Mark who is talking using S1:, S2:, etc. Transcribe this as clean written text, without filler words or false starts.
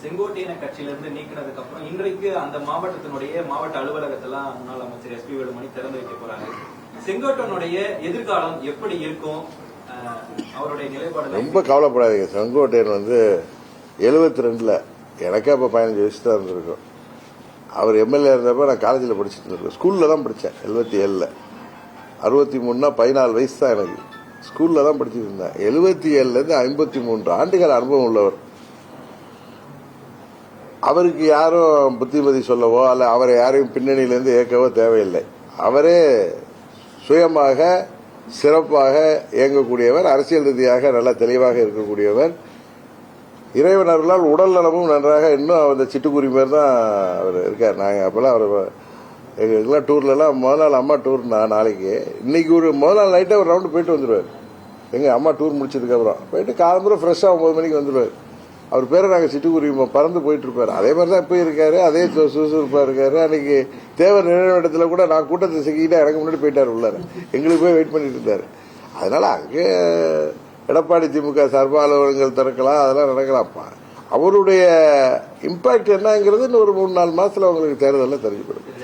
S1: செங்கோட்டையனை கட்சியிலிருந்து நீக்கினதுக்கு அப்புறம் இன்றைக்கு அந்த மாவட்டத்தினுடைய மாவட்ட அலுவலகத்தெல்லாம் முன்னாள் அமைச்சர் எஸ்பி வேலுமணி திறந்து வைக்க போறாங்க. செங்கோட்டையனுடைய எதிர்காலம் எப்படி இருக்கும்? அவருடைய நிலைப்பாடு
S2: ரொம்ப கவலைப்படாதீங்க. செங்கோட்டையன் 72 எனக்கே அப்ப 15 வயசு தான் இருந்திருக்கும். அவர் எம்எல்ஏ இருந்தப்ப நான் காலேஜில் படிச்சுட்டு இருந்திருக்கேன். ஸ்கூல்ல தான் படித்தேன். 77 63 14 வயசு தான் எனக்கு. ஸ்கூல்ல தான் படிச்சுட்டு இருந்தேன். 77 53 ஆண்டுகள் அனுபவம் உள்ளவர். அவருக்கு யாரும் புத்திமதி சொல்லவோ அல்ல அவரை யாரையும் பின்னணியிலிருந்து இயக்கவோ தேவையில்லை. அவரே சுயமாக சிறப்பாக இயங்கக்கூடியவர், அரசியல் ரீதியாக நல்ல தெளிவாக இருக்கக்கூடியவர். இறைவன் அருளால் உடல் நலமும் நன்றாக இன்னும் அந்த சிட்டுக்குருவி மாதிரி தான் அவர் இருக்கார். நாங்கள் அப்பெல்லாம் அவர் எங்களுக்கெல்லாம் டூர்லாம் முதல் நாள் அம்மா டூர் நாளைக்கு இன்னைக்கு ஒரு முதல் நாள் நைட்டே ஒரு ரவுண்டு போயிட்டு வந்துடுவார். எங்கள் அம்மா டூர் முடிச்சதுக்கப்புறம் போயிட்டு காலம்புற ஃப்ரெஷ்ஷாக 9 மணிக்கு வந்துடுவார். அவர் பேரை நாங்கள் சிட்டுக்குருவி பறந்து போயிட்டு இருப்பார். அதே மாதிரி தான் இப்போ இருக்காரு. அதே சுறுசுறுப்பாக இருக்காரு. அன்னைக்கு தேவர் நினைவிடத்துல கூட நான் கூட்டத்தை சிக்கிட்டா எனக்கு முன்னாடி போயிட்டார் உள்ளார. எங்களுக்கு போய் வெயிட் பண்ணிட்டு இருந்தாரு. அதனால அங்கே எடப்பாடி திமுக சார்பு அலுவலகங்கள் திறக்கலாம், அதெல்லாம் நடக்கலாம்ப்பா. அவருடைய இம்பாக்ட் என்னங்கிறது இன்னும் ஒரு 3-4 மாசத்துல உங்களுக்கு தேர்தலில் தெரிஞ்சுக்கணும்.